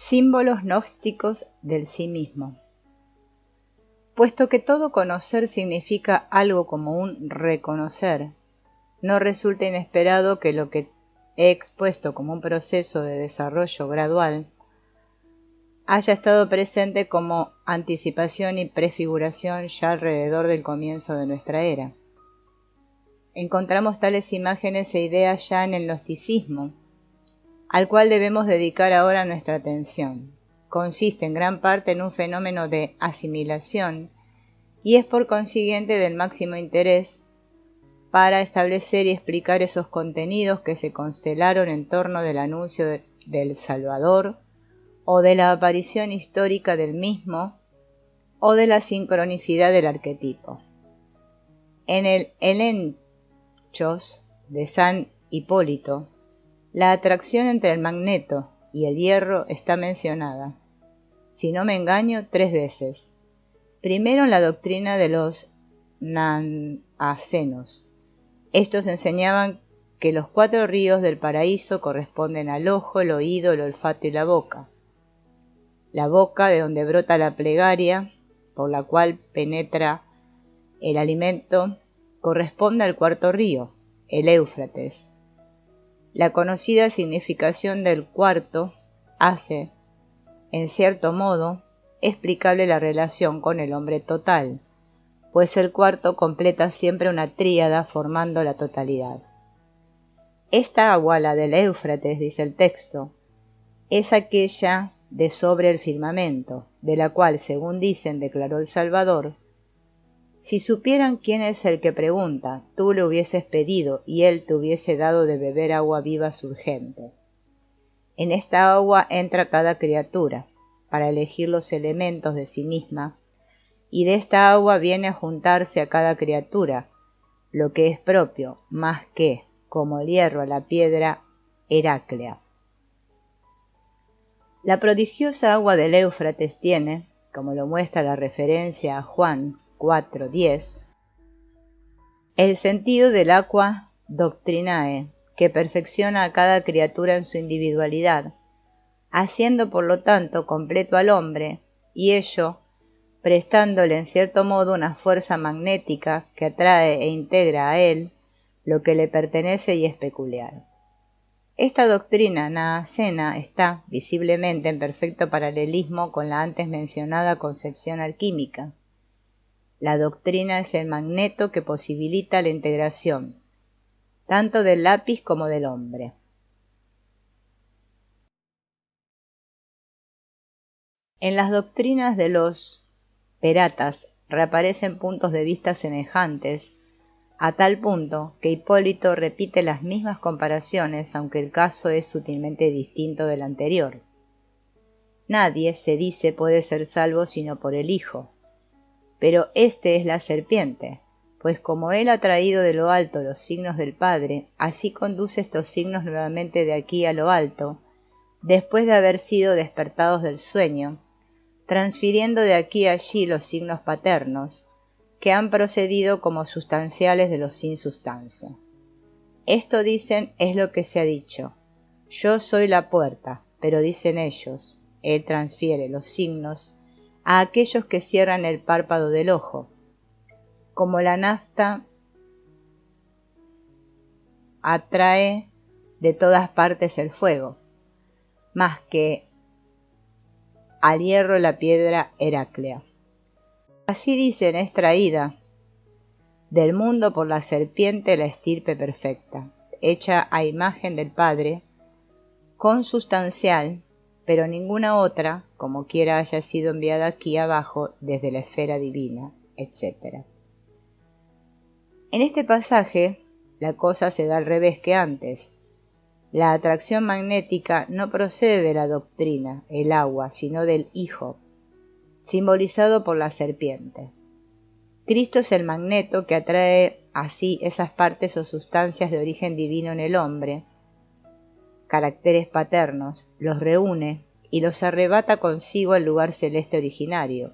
Símbolos gnósticos del sí mismo. Puesto que todo conocer significa algo como un reconocer, no resulta inesperado que lo que he expuesto como un proceso de desarrollo gradual haya estado presente como anticipación y prefiguración ya alrededor del comienzo de nuestra era. Encontramos tales imágenes e ideas ya en el gnosticismo, al cual debemos dedicar ahora nuestra atención. Consiste en gran parte en un fenómeno de asimilación y es por consiguiente del máximo interés para establecer y explicar esos contenidos que se constelaron en torno del anuncio del Salvador o de la aparición histórica del mismo o de la sincronicidad del arquetipo. En el Helenchos de San Hipólito, la atracción entre el magneto y el hierro está mencionada, si no me engaño, 3 veces. Primero en la doctrina de los Nanacenos. Estos enseñaban que los 4 ríos del paraíso corresponden al ojo, el oído, el olfato y la boca. La boca, de donde brota la plegaria, por la cual penetra el alimento, corresponde al 4.º río, el Éufrates. La conocida significación del 4.º hace, en cierto modo, explicable la relación con el hombre total, pues el 4.º completa siempre una tríada formando la totalidad. Esta agua, la del Éufrates, dice el texto, es aquella de sobre el firmamento, de la cual, según dicen, declaró el Salvador: si supieran quién es el que pregunta, tú le hubieses pedido y él te hubiese dado de beber agua viva surgente. En esta agua entra cada criatura, para elegir los elementos de sí misma, y de esta agua viene a juntarse a cada criatura, lo que es propio, más que, como el hierro a la piedra, Heráclea. La prodigiosa agua del Éufrates tiene, como lo muestra la referencia a Juan 4:10, el sentido del aqua doctrinae, que perfecciona a cada criatura en su individualidad, haciendo por lo tanto completo al hombre, y ello prestándole en cierto modo una fuerza magnética que atrae e integra a él lo que le pertenece y es peculiar. Esta doctrina naasena está, visiblemente, en perfecto paralelismo con la antes mencionada concepción alquímica. La doctrina es el magneto que posibilita la integración, tanto del lápiz como del hombre. En las doctrinas de los peratas reaparecen puntos de vista semejantes, a tal punto que Hipólito repite las mismas comparaciones, aunque el caso es sutilmente distinto del anterior. Nadie, se dice, puede ser salvo sino por el Hijo, pero éste es la serpiente, pues como él ha traído de lo alto los signos del Padre, así conduce estos signos nuevamente de aquí a lo alto, después de haber sido despertados del sueño, transfiriendo de aquí a allí los signos paternos, que han procedido como sustanciales de los sin sustancia. Esto, dicen, es lo que se ha dicho: yo soy la puerta, pero dicen ellos, él transfiere los signos a aquellos que cierran el párpado del ojo, como la nafta atrae de todas partes el fuego, más que al hierro la piedra Heráclea. Así dicen, es traída del mundo por la serpiente la estirpe perfecta, hecha a imagen del Padre, consustancial, pero ninguna otra, como quiera haya sido enviada aquí abajo desde la esfera divina, etc. En este pasaje, la cosa se da al revés que antes. La atracción magnética no procede de la doctrina, el agua, sino del Hijo, simbolizado por la serpiente. Cristo es el magneto que atrae así esas partes o sustancias de origen divino en el hombre, caracteres paternos, los reúne y los arrebata consigo al lugar celeste originario.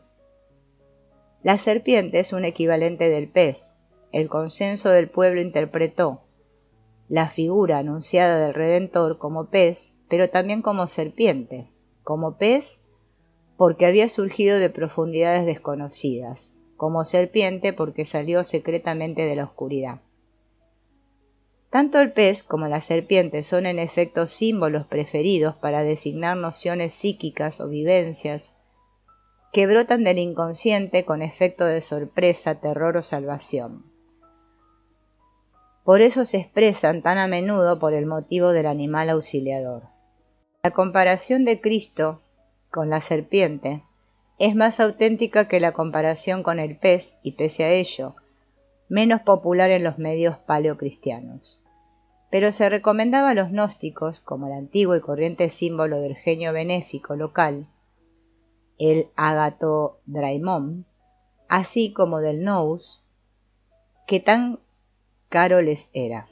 La serpiente es un equivalente del pez. El consenso del pueblo interpretó la figura anunciada del Redentor como pez, pero también como serpiente, como pez porque había surgido de profundidades desconocidas, como serpiente porque salió secretamente de la oscuridad. Tanto el pez como la serpiente son en efecto símbolos preferidos para designar nociones psíquicas o vivencias que brotan del inconsciente con efecto de sorpresa, terror o salvación. Por eso se expresan tan a menudo por el motivo del animal auxiliador. La comparación de Cristo con la serpiente es más auténtica que la comparación con el pez y, pese a ello, menos popular en los medios paleocristianos. Pero se recomendaba a los gnósticos, como el antiguo y corriente símbolo del genio benéfico local, el Agathódraimon, así como del nous, que tan caro les era.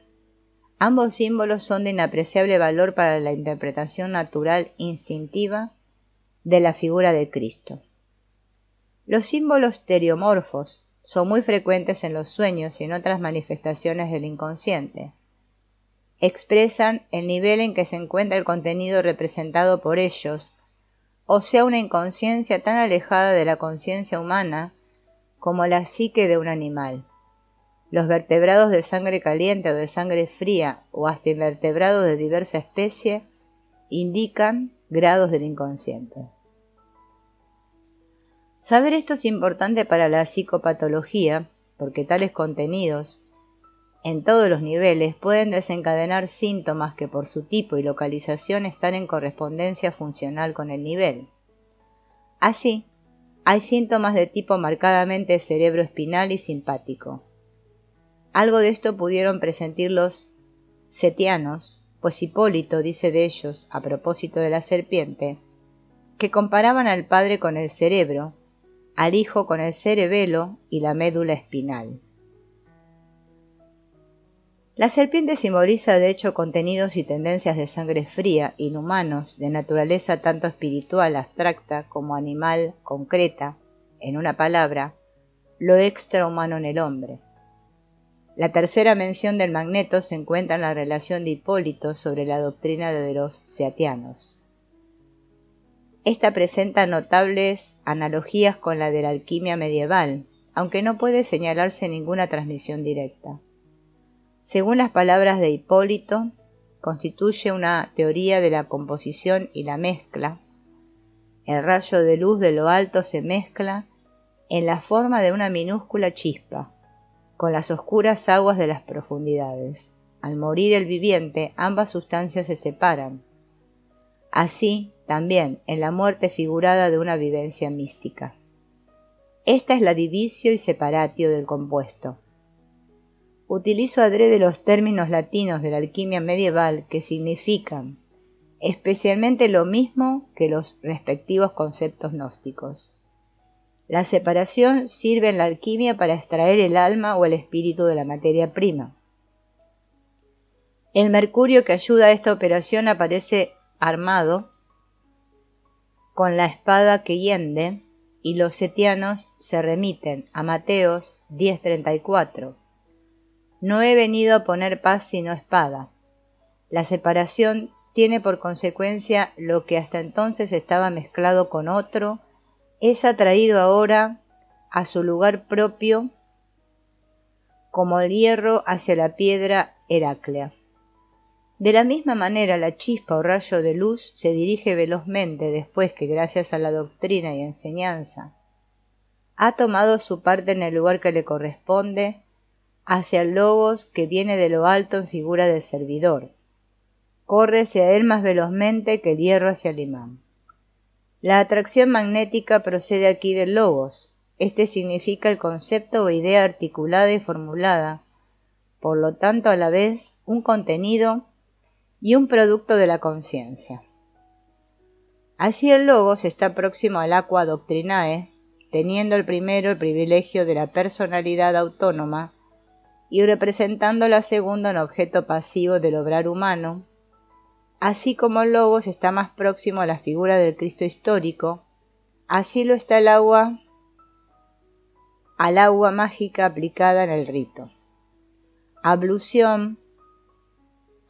Ambos símbolos son de inapreciable valor para la interpretación natural instintiva de la figura de Cristo. Los símbolos teriomorfos son muy frecuentes en los sueños y en otras manifestaciones del inconsciente. Expresan el nivel en que se encuentra el contenido representado por ellos, o sea, una inconsciencia tan alejada de la conciencia humana como la psique de un animal. Los vertebrados de sangre caliente o de sangre fría, o hasta invertebrados de diversa especie, indican grados del inconsciente. Saber esto es importante para la psicopatología, porque tales contenidos, en todos los niveles, pueden desencadenar síntomas que por su tipo y localización están en correspondencia funcional con el nivel. Así, hay síntomas de tipo marcadamente cerebroespinal y simpático. Algo de esto pudieron presentir los setianos, pues Hipólito dice de ellos, a propósito de la serpiente, que comparaban al padre con el cerebro, al hijo con el cerebelo y la médula espinal. La serpiente simboliza de hecho contenidos y tendencias de sangre fría, inhumanos, de naturaleza tanto espiritual abstracta como animal concreta, en una palabra, lo extrahumano en el hombre. La tercera mención del magneto se encuentra en la relación de Hipólito sobre la doctrina de los setianos. Esta presenta notables analogías con la de la alquimia medieval, aunque no puede señalarse ninguna transmisión directa. Según las palabras de Hipólito, constituye una teoría de la composición y la mezcla. El rayo de luz de lo alto se mezcla en la forma de una minúscula chispa, con las oscuras aguas de las profundidades. Al morir el viviente, ambas sustancias se separan. Así, también, en la muerte figurada de una vivencia mística. Esta es la divisio y separatio del compuesto. Utilizo adrede los términos latinos de la alquimia medieval que significan especialmente lo mismo que los respectivos conceptos gnósticos. La separación sirve en la alquimia para extraer el alma o el espíritu de la materia prima. El mercurio que ayuda a esta operación aparece armado con la espada que hiende, y los setianos se remiten a Mateos 10:34. No he venido a poner paz sino espada. La separación tiene por consecuencia lo que hasta entonces estaba mezclado con otro, es atraído ahora a su lugar propio como el hierro hacia la piedra heráclea. De la misma manera, la chispa o rayo de luz se dirige velozmente después que, gracias a la doctrina y enseñanza, ha tomado su parte en el lugar que le corresponde, hacia el logos que viene de lo alto en figura del servidor. Corre hacia él más velozmente que el hierro hacia el imán. La atracción magnética procede aquí del logos. Este significa el concepto o idea articulada y formulada, por lo tanto a la vez un contenido y un producto de la conciencia. Así el logos está próximo al aqua doctrinae, teniendo el primero el privilegio de la personalidad autónoma y representando la segunda un objeto pasivo del obrar humano, así como el logos está más próximo a la figura del Cristo histórico, así lo está el agua al agua mágica aplicada en el rito. Ablución,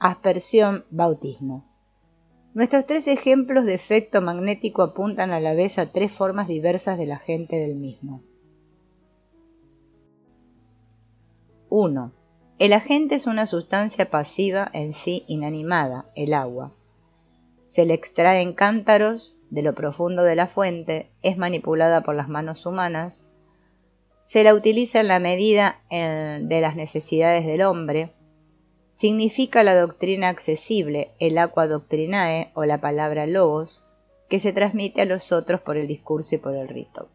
aspersión, bautismo. Nuestros tres ejemplos de efecto magnético apuntan a la vez a tres formas diversas del agente del mismo. 1. El agente es una sustancia pasiva en sí inanimada, el agua. Se le extrae en cántaros de lo profundo de la fuente, es manipulada por las manos humanas, se la utiliza en la medida de las necesidades del hombre, significa la doctrina accesible, el aqua doctrinae o la palabra logos, que se transmite a los otros por el discurso y por el rito.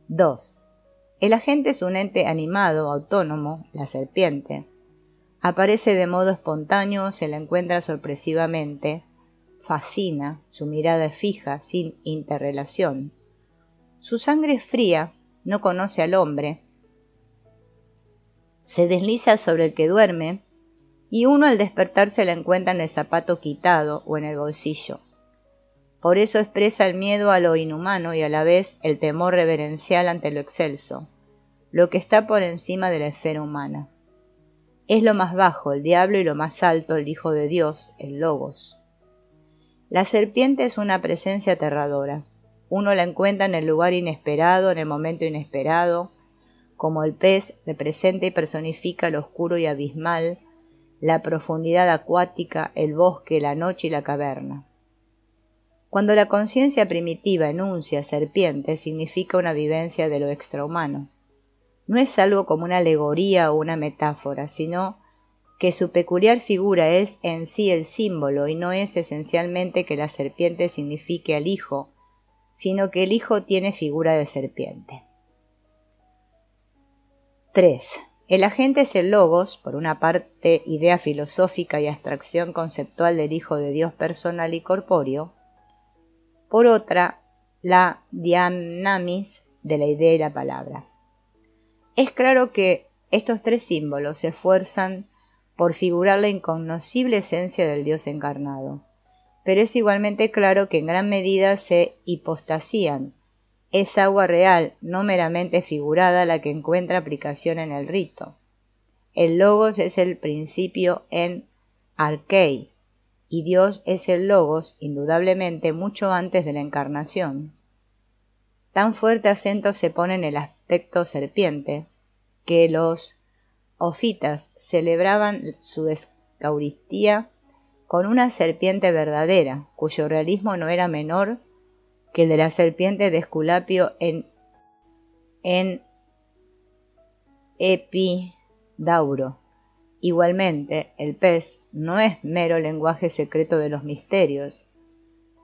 2. El agente es un ente animado, autónomo, la serpiente. Aparece de modo espontáneo, se la encuentra sorpresivamente, fascina, su mirada es fija, sin interrelación. Su sangre es fría, no conoce al hombre, se desliza sobre el que duerme, y uno al despertar se la encuentra en el zapato quitado o en el bolsillo. Por eso expresa el miedo a lo inhumano y a la vez el temor reverencial ante lo excelso, lo que está por encima de la esfera humana. Es lo más bajo, el diablo, y lo más alto, el Hijo de Dios, el Logos. La serpiente es una presencia aterradora. Uno la encuentra en el lugar inesperado, en el momento inesperado, como el pez representa y personifica lo oscuro y abismal, la profundidad acuática, el bosque, la noche y la caverna. Cuando la conciencia primitiva enuncia serpiente, significa una vivencia de lo extrahumano. No es algo como una alegoría o una metáfora, sino que su peculiar figura es en sí el símbolo y no es esencialmente que la serpiente signifique al Hijo, sino que el Hijo tiene figura de serpiente. 3. El agente es el logos, por una parte idea filosófica y abstracción conceptual del Hijo de Dios personal y corpóreo, por otra la diamnamis de la idea y la palabra. Es claro que estos tres símbolos se esfuerzan por figurar la incognoscible esencia del Dios encarnado, pero es igualmente claro que en gran medida se hipostasían. Es agua real, no meramente figurada, la que encuentra aplicación en el rito. El Logos es el principio en archei, y Dios es el Logos, indudablemente, mucho antes de la encarnación. Tan fuerte acento se pone en el aspecto serpiente, que los ofitas celebraban su Eucaristía con una serpiente verdadera, cuyo realismo no era menor que el de la serpiente de Esculapio en Epidauro. Igualmente, el pez no es mero lenguaje secreto de los misterios,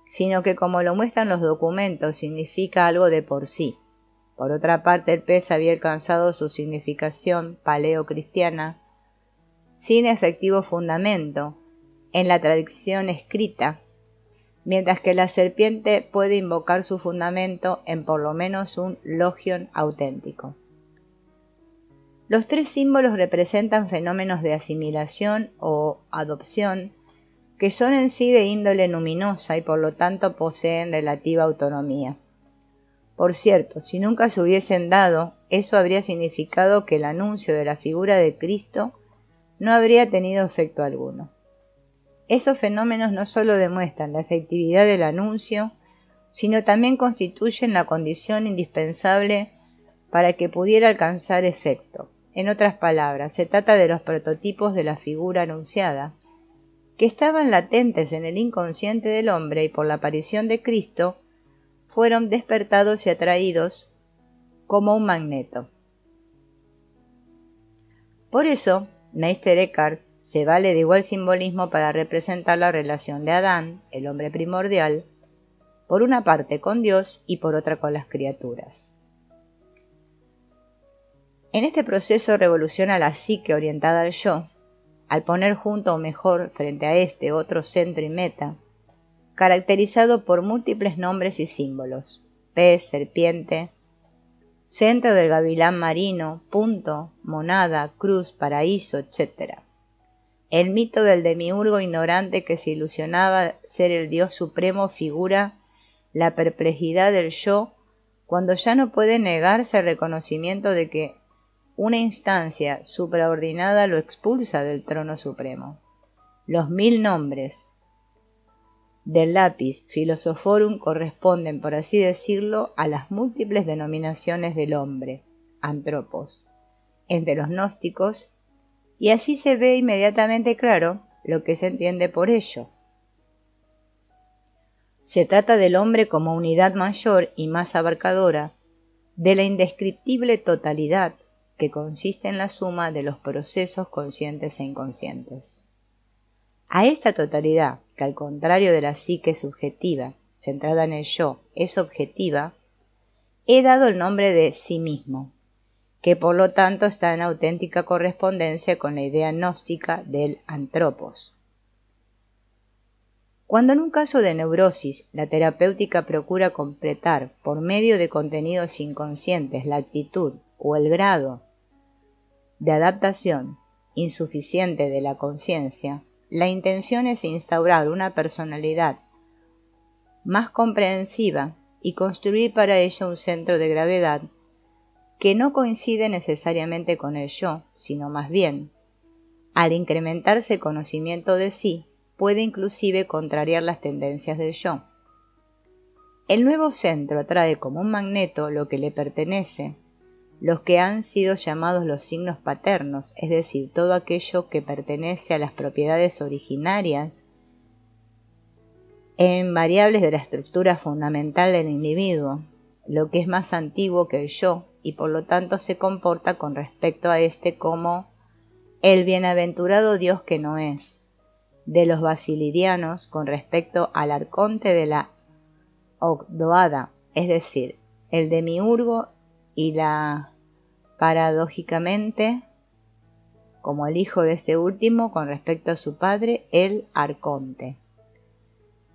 sino que, como lo muestran los documentos, significa algo de por sí. Por otra parte, el pez había alcanzado su significación paleocristiana sin efectivo fundamento en la tradición escrita, mientras que la serpiente puede invocar su fundamento en por lo menos un logion auténtico. Los tres símbolos representan fenómenos de asimilación o adopción que son en sí de índole luminosa y por lo tanto poseen relativa autonomía. Por cierto, si nunca se hubiesen dado, eso habría significado que el anuncio de la figura de Cristo no habría tenido efecto alguno. Esos fenómenos no solo demuestran la efectividad del anuncio, sino también constituyen la condición indispensable para que pudiera alcanzar efecto. En otras palabras, se trata de los prototipos de la figura anunciada, que estaban latentes en el inconsciente del hombre y por la aparición de Cristo fueron despertados y atraídos como un magneto. Por eso, Meister Eckhart se vale de igual simbolismo para representar la relación de Adán, el hombre primordial, por una parte con Dios y por otra con las criaturas. En este proceso revoluciona la psique orientada al yo, al poner junto o mejor frente a este otro centro y meta, caracterizado por múltiples nombres y símbolos: pez, serpiente, centro del gavilán marino, punto, monada, cruz, paraíso, etc. El mito del demiurgo ignorante que se ilusionaba ser el Dios supremo figura la perplejidad del yo cuando ya no puede negarse el reconocimiento de que una instancia supraordinada lo expulsa del trono supremo. Los 1000 nombres, del lapis philosophorum corresponden, por así decirlo, a las múltiples denominaciones del hombre, antropos, entre los gnósticos, y así se ve inmediatamente claro lo que se entiende por ello. Se trata del hombre como unidad mayor y más abarcadora de la indescriptible totalidad que consiste en la suma de los procesos conscientes e inconscientes. A esta totalidad, que al contrario de la psique subjetiva, centrada en el yo, es objetiva, he dado el nombre de sí mismo, que por lo tanto está en auténtica correspondencia con la idea gnóstica del antropos. Cuando en un caso de neurosis la terapéutica procura completar por medio de contenidos inconscientes la actitud o el grado de adaptación insuficiente de la conciencia, la intención es instaurar una personalidad más comprensiva y construir para ello un centro de gravedad que no coincide necesariamente con el yo, sino más bien, al incrementarse el conocimiento de sí, puede inclusive contrariar las tendencias del yo. El nuevo centro atrae como un magneto lo que le pertenece, los que han sido llamados los signos paternos, es decir, todo aquello que pertenece a las propiedades originarias e invariables de la estructura fundamental del individuo, lo que es más antiguo que el yo y por lo tanto se comporta con respecto a éste como el bienaventurado Dios que no es, de los basilidianos con respecto al arconte de la Ogdoada, es decir, el demiurgo y la paradójicamente como el hijo de este último con respecto a su padre, el arconte.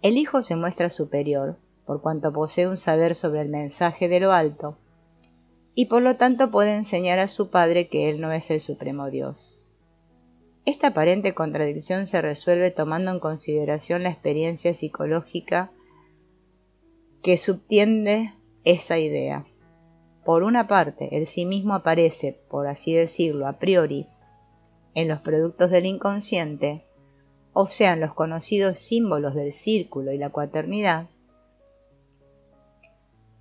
El hijo se muestra superior, por cuanto posee un saber sobre el mensaje de lo alto, y por lo tanto puede enseñar a su padre que él no es el supremo Dios. Esta aparente contradicción se resuelve tomando en consideración la experiencia psicológica que subtiende esa idea. Por una parte, el sí mismo aparece, por así decirlo, a priori, en los productos del inconsciente, o sea, en los conocidos símbolos del círculo y la cuaternidad,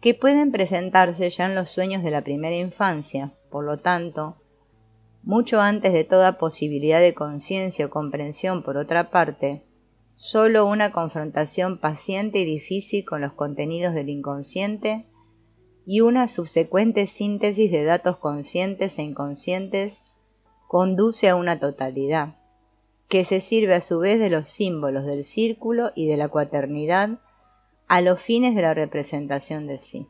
que pueden presentarse ya en los sueños de la primera infancia, por lo tanto, mucho antes de toda posibilidad de conciencia o comprensión por otra parte, sólo una confrontación paciente y difícil con los contenidos del inconsciente y una subsecuente síntesis de datos conscientes e inconscientes conduce a una totalidad, que se sirve a su vez de los símbolos del círculo y de la cuaternidad a los fines de la representación de sí.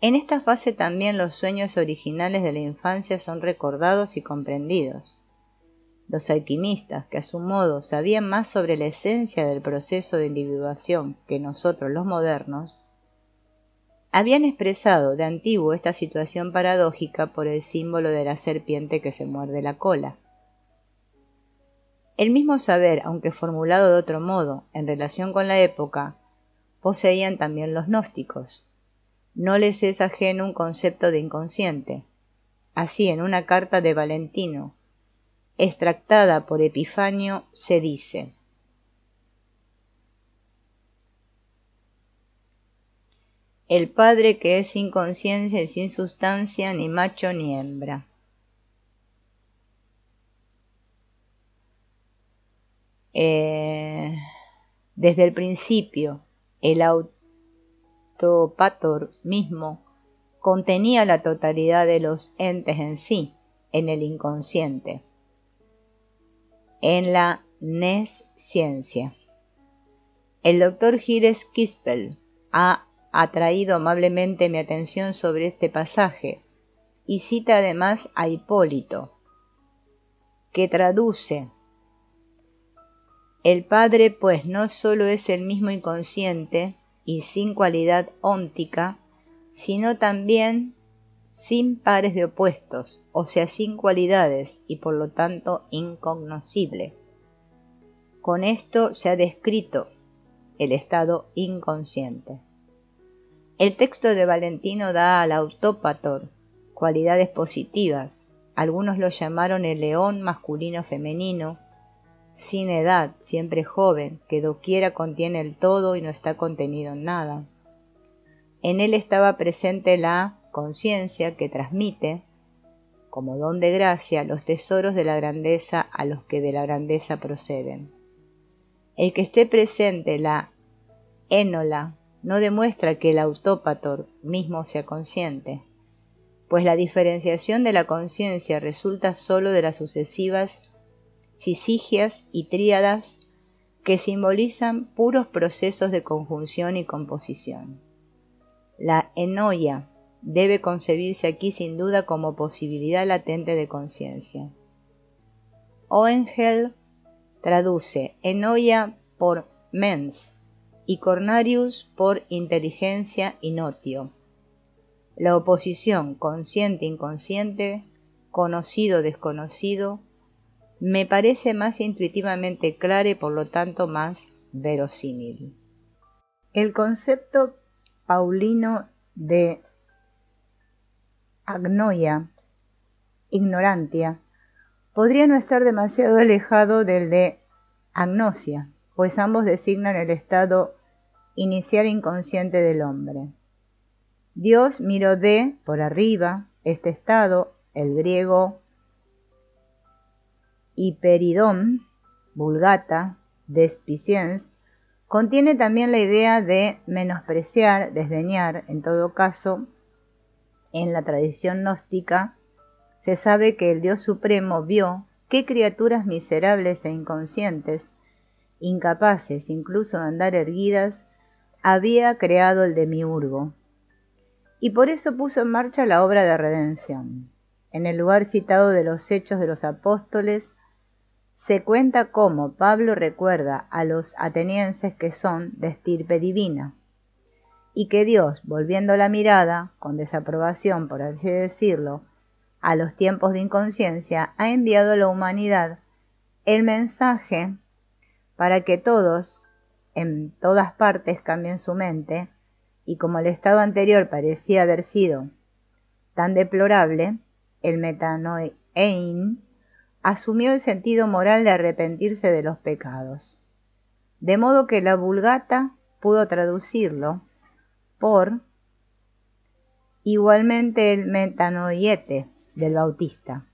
En esta fase también los sueños originales de la infancia son recordados y comprendidos. Los alquimistas, que a su modo sabían más sobre la esencia del proceso de individuación que nosotros los modernos, habían expresado de antiguo esta situación paradójica por el símbolo de la serpiente que se muerde la cola. El mismo saber, aunque formulado de otro modo, en relación con la época, poseían también los gnósticos. No les es ajeno un concepto de inconsciente. Así, en una carta de Valentino, extractada por Epifanio, se dice: el Padre que es sin conciencia y sin sustancia, ni macho ni hembra. Desde el principio, el autopator mismo contenía la totalidad de los entes en sí, en el inconsciente, en la nesciencia. El doctor Gilles Kispel ha atraído amablemente mi atención sobre este pasaje y cita además a Hipólito, que traduce: el Padre pues no sólo es el mismo inconsciente y sin cualidad óntica, sino también sin pares de opuestos, o sea, sin cualidades y por lo tanto incognoscible. Con esto se ha descrito el estado inconsciente. El texto de Valentino da al autópator cualidades positivas. Algunos lo llamaron el león masculino femenino, sin edad, siempre joven, que doquiera contiene el todo y no está contenido en nada. En él estaba presente la conciencia que transmite, como don de gracia, los tesoros de la grandeza a los que de la grandeza proceden. El que esté presente la énola no demuestra que el autópator mismo sea consciente, pues la diferenciación de la conciencia resulta sólo de las sucesivas sisigias y tríadas que simbolizan puros procesos de conjunción y composición. La enoia debe concebirse aquí sin duda como posibilidad latente de conciencia. Oehengel traduce enoia por mens y Cornarius por inteligencia y notio. La oposición consciente-inconsciente, conocido-desconocido, me parece más intuitivamente clara y por lo tanto más verosímil. El concepto paulino de agnoia, ignorantia, podría no estar demasiado alejado del de agnosia, pues ambos designan el estado inicial inconsciente del hombre. Dios miró de por arriba este estado, el griego hiperidón, vulgata, despiciens, contiene también la idea de menospreciar, desdeñar. En todo caso, en la tradición gnóstica se sabe que el Dios Supremo vio qué criaturas miserables e inconscientes, incapaces incluso de andar erguidas, había creado el demiurgo, y por eso puso en marcha la obra de redención. En el lugar citado de los Hechos de los Apóstoles, se cuenta cómo Pablo recuerda a los atenienses que son de estirpe divina, y que Dios, volviendo la mirada, con desaprobación por así decirlo, a los tiempos de inconsciencia, ha enviado a la humanidad el mensaje para que todos, en todas partes, cambien su mente, y como el estado anterior parecía haber sido tan deplorable, el metanoein asumió el sentido moral de arrepentirse de los pecados. De modo que la Vulgata pudo traducirlo por igualmente el metanoiete del Bautista.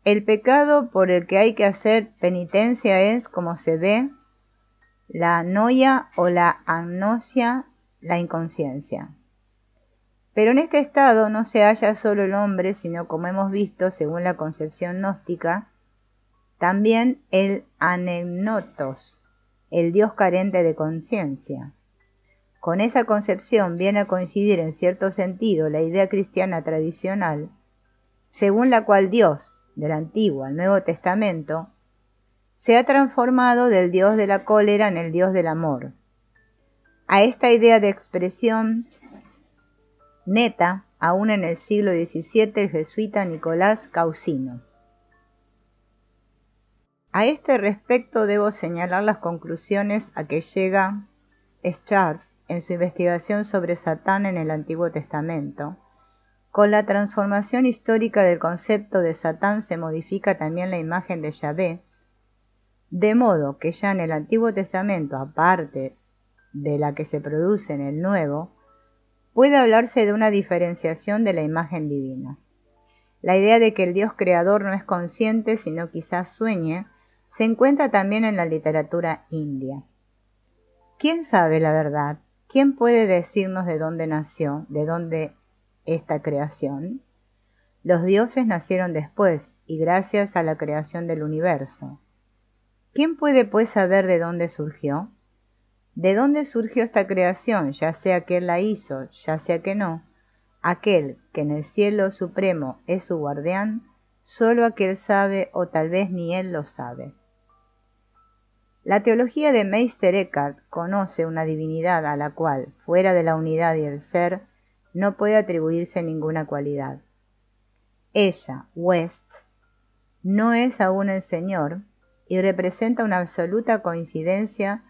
El pecado por el que hay que hacer penitencia es, como se ve, la noia o la agnosia, la inconsciencia. Pero en este estado no se halla solo el hombre, sino, como hemos visto, según la concepción gnóstica, también el anegnotos, el Dios carente de conciencia. Con esa concepción viene a coincidir en cierto sentido la idea cristiana tradicional, según la cual Dios, del Antiguo al Nuevo Testamento, se ha transformado del Dios de la cólera en el Dios del amor. A esta idea de expresión neta, aún en el siglo XVII, el jesuita Nicolás Causino. A este respecto debo señalar las conclusiones a que llega Scharf en su investigación sobre Satán en el Antiguo Testamento. Con la transformación histórica del concepto de Satán se modifica también la imagen de Yahvé, de modo que ya en el Antiguo Testamento, aparte de la que se produce en el Nuevo, puede hablarse de una diferenciación de la imagen divina. La idea de que el Dios creador no es consciente, sino quizás sueñe, se encuentra también en la literatura india. ¿Quién sabe la verdad? ¿Quién puede decirnos de dónde nació, de dónde esta creación? Los dioses nacieron después, y gracias a la creación del universo. ¿Quién puede pues saber de dónde surgió? ¿De dónde surgió esta creación, ya sea que él la hizo, ya sea que no? Aquel que en el cielo supremo es su guardián, solo aquel sabe, o tal vez ni él lo sabe. La teología de Meister Eckhart conoce una divinidad a la cual, fuera de la unidad y el ser, no puede atribuirse ninguna cualidad. Ella, West, no es aún el Señor y representa una absoluta coincidencia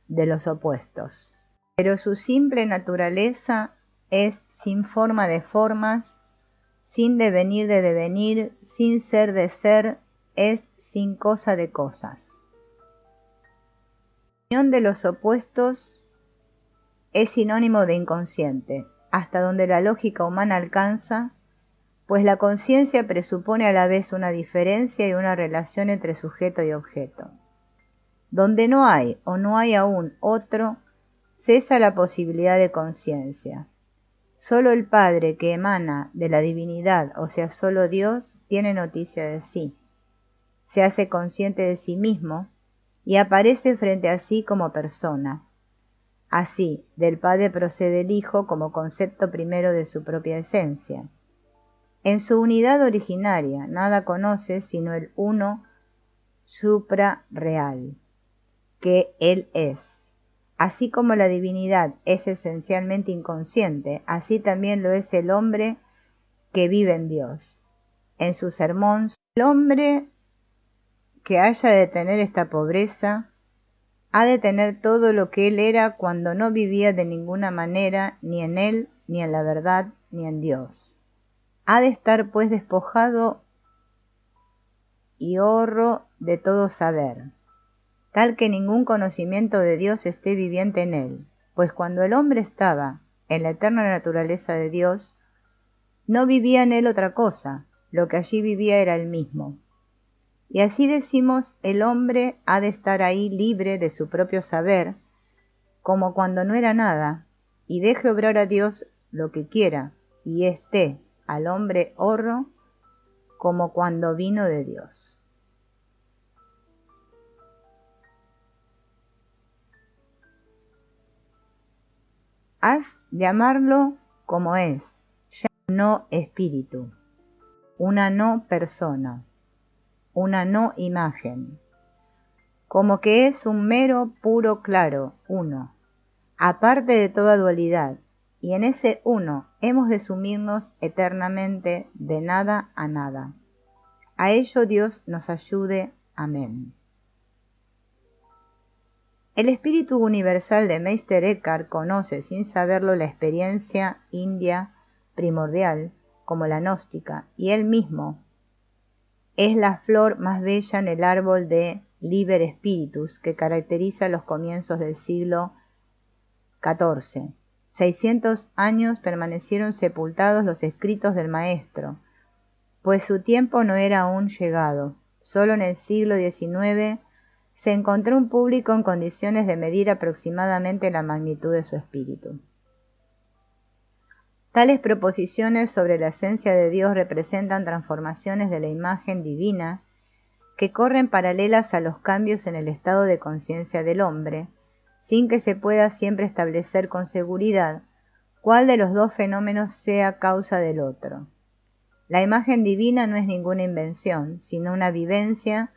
de los opuestos, pero su simple naturaleza es sin forma de formas, sin devenir de devenir, sin ser de ser, es sin cosa de cosas. La unión de los opuestos es sinónimo de inconsciente, hasta donde la lógica humana alcanza, pues la conciencia presupone a la vez una diferencia y una relación entre sujeto y objeto. Donde no hay o no hay aún otro, cesa la posibilidad de conciencia. Solo el Padre que emana de la divinidad, o sea, solo Dios, tiene noticia de sí. Se hace consciente de sí mismo y aparece frente a sí como persona. Así, del Padre procede el Hijo como concepto primero de su propia esencia. En su unidad originaria, nada conoce sino el uno suprarreal, que Él es. Así como la divinidad es esencialmente inconsciente, así también lo es el hombre que vive en Dios. En su sermón, el hombre que haya de tener esta pobreza, ha de tener todo lo que él era cuando no vivía de ninguna manera, ni en él, ni en la verdad, ni en Dios. Ha de estar pues despojado y horro de todo saber, tal que ningún conocimiento de Dios esté viviente en él, pues cuando el hombre estaba en la eterna naturaleza de Dios, no vivía en él otra cosa, lo que allí vivía era él mismo. Y así decimos, el hombre ha de estar ahí libre de su propio saber, como cuando no era nada, y deje obrar a Dios lo que quiera, y esté al hombre horro como cuando vino de Dios. Haz llamarlo como es, ya no espíritu, una no persona, una no imagen, como que es un mero puro claro, uno, aparte de toda dualidad, y en ese uno hemos de sumirnos eternamente de nada a nada. A ello Dios nos ayude. Amén. El espíritu universal de Meister Eckhart conoce sin saberlo la experiencia india primordial, como la gnóstica, y él mismo es la flor más bella en el árbol de Liber Spiritus que caracteriza los comienzos del siglo XIV. 600 años permanecieron sepultados los escritos del maestro, pues su tiempo no era aún llegado. Solo en el siglo XIX se encontró un público en condiciones de medir aproximadamente la magnitud de su espíritu. Tales proposiciones sobre la esencia de Dios representan transformaciones de la imagen divina que corren paralelas a los cambios en el estado de conciencia del hombre, sin que se pueda siempre establecer con seguridad cuál de los dos fenómenos sea causa del otro. La imagen divina no es ninguna invención, sino una vivencia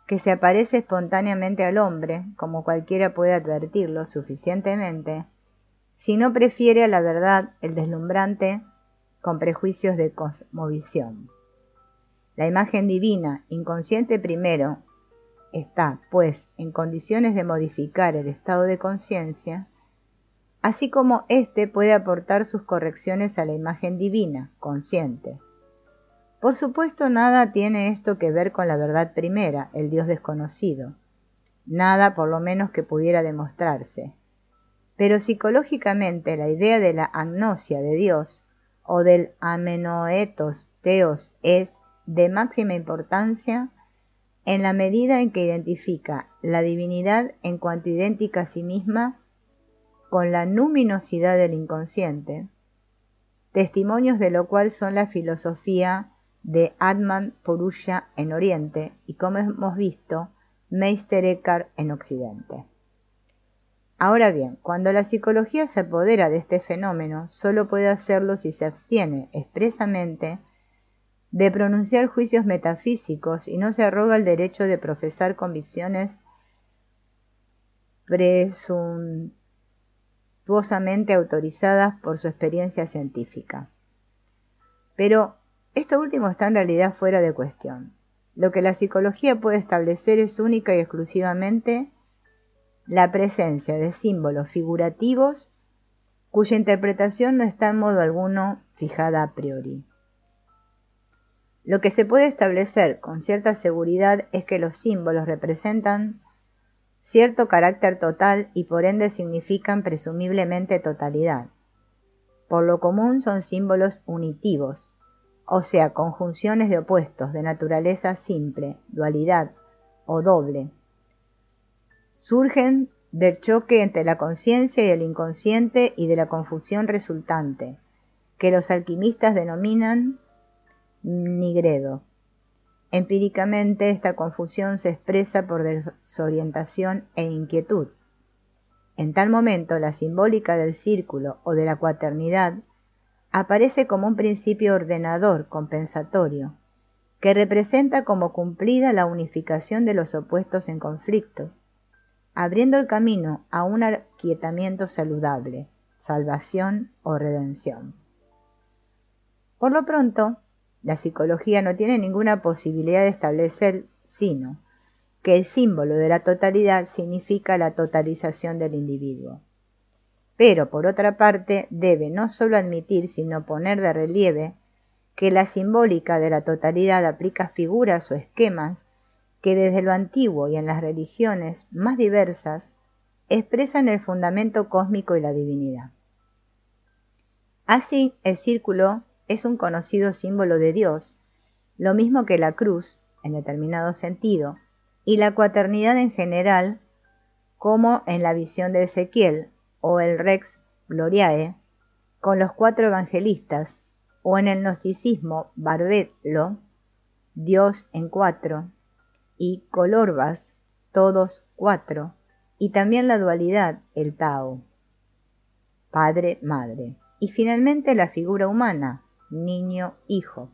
que se aparece espontáneamente al hombre, como cualquiera puede advertirlo suficientemente, si no prefiere a la verdad el deslumbrante con prejuicios de cosmovisión. La imagen divina, inconsciente primero, está, pues, en condiciones de modificar el estado de conciencia, así como éste puede aportar sus correcciones a la imagen divina, consciente. Por supuesto, nada tiene esto que ver con la verdad primera, el Dios desconocido. Nada, por lo menos, que pudiera demostrarse. Pero psicológicamente la idea de la agnosia de Dios o del amenoetos teos es de máxima importancia en la medida en que identifica la divinidad en cuanto idéntica a sí misma con la luminosidad del inconsciente, testimonios de lo cual son la filosofía de Atman Purusha en Oriente y, como hemos visto, Meister Eckhart en Occidente. Ahora bien, cuando la psicología se apodera de este fenómeno, solo puede hacerlo si se abstiene expresamente de pronunciar juicios metafísicos y no se arroga el derecho de profesar convicciones presuntuosamente autorizadas por su experiencia científica. Pero esto último está en realidad fuera de cuestión. Lo que la psicología puede establecer es única y exclusivamente la presencia de símbolos figurativos cuya interpretación no está en modo alguno fijada a priori. Lo que se puede establecer con cierta seguridad es que los símbolos representan cierto carácter total y por ende significan presumiblemente totalidad. Por lo común son símbolos unitivos, o sea, conjunciones de opuestos de naturaleza simple, dualidad o doble. Surgen del choque entre la conciencia y el inconsciente y de la confusión resultante, que los alquimistas denominan nigredo. Empíricamente, esta confusión se expresa por desorientación e inquietud. En tal momento, la simbólica del círculo o de la cuaternidad aparece como un principio ordenador compensatorio, que representa como cumplida la unificación de los opuestos en conflicto, abriendo el camino a un aquietamiento saludable, salvación o redención. Por lo pronto, la psicología no tiene ninguna posibilidad de establecer sino que el símbolo de la totalidad significa la totalización del individuo. Pero, por otra parte, debe no solo admitir, sino poner de relieve que la simbólica de la totalidad aplica figuras o esquemas que desde lo antiguo y en las religiones más diversas expresan el fundamento cósmico y la divinidad. Así, el círculo es un conocido símbolo de Dios, lo mismo que la cruz, en determinado sentido, y la cuaternidad en general, como en la visión de Ezequiel, o el Rex Gloriae, con los 4 evangelistas, o en el gnosticismo Barbelo, Dios en 4, y Colorbas, todos 4, y también la dualidad, el Tao, Padre-Madre, y finalmente la figura humana, niño-hijo,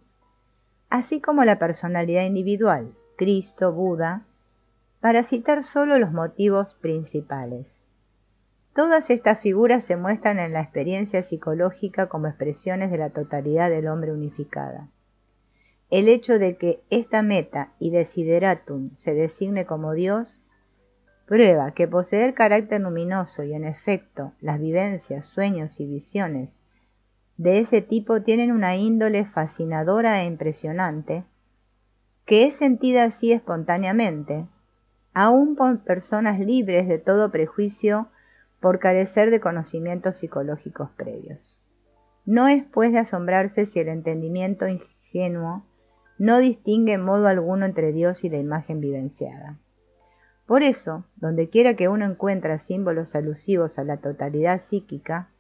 así como la personalidad individual, Cristo, Buda, para citar solo los motivos principales. Todas estas figuras se muestran en la experiencia psicológica como expresiones de la totalidad del hombre unificada. El hecho de que esta meta y desideratum se designe como Dios, prueba que poseer carácter luminoso y en efecto las vivencias, sueños y visiones de ese tipo tienen una índole fascinadora e impresionante, que es sentida así espontáneamente, aun por personas libres de todo prejuicio por carecer de conocimientos psicológicos previos. No es pues de asombrarse si el entendimiento ingenuo no distingue en modo alguno entre Dios y la imagen vivenciada. Por eso, dondequiera que uno encuentra símbolos alusivos a la totalidad psíquica,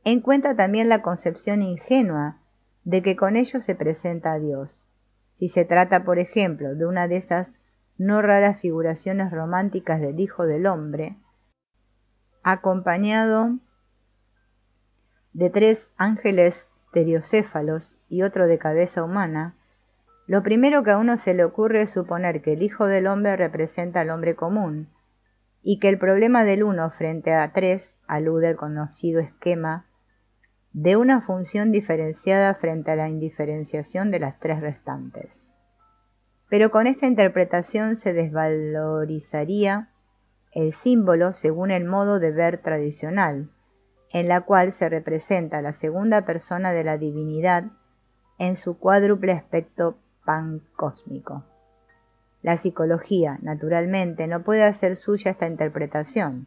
encuentra también la concepción ingenua de que con ellos se presenta a Dios. Si se trata, por ejemplo, de una de esas no raras figuraciones románticas del Hijo del Hombre, acompañado de 3 ángeles teriocéfalos y otro de cabeza humana, lo primero que a uno se le ocurre es suponer que el Hijo del Hombre representa al hombre común, y que el problema del uno frente a 3 alude al conocido esquema de una función diferenciada frente a la indiferenciación de las 3 restantes. Pero con esta interpretación se desvalorizaría el símbolo según el modo de ver tradicional, en la cual se representa la segunda persona de la divinidad en su cuádruple aspecto pancósmico. La psicología, naturalmente, no puede hacer suya esta interpretación,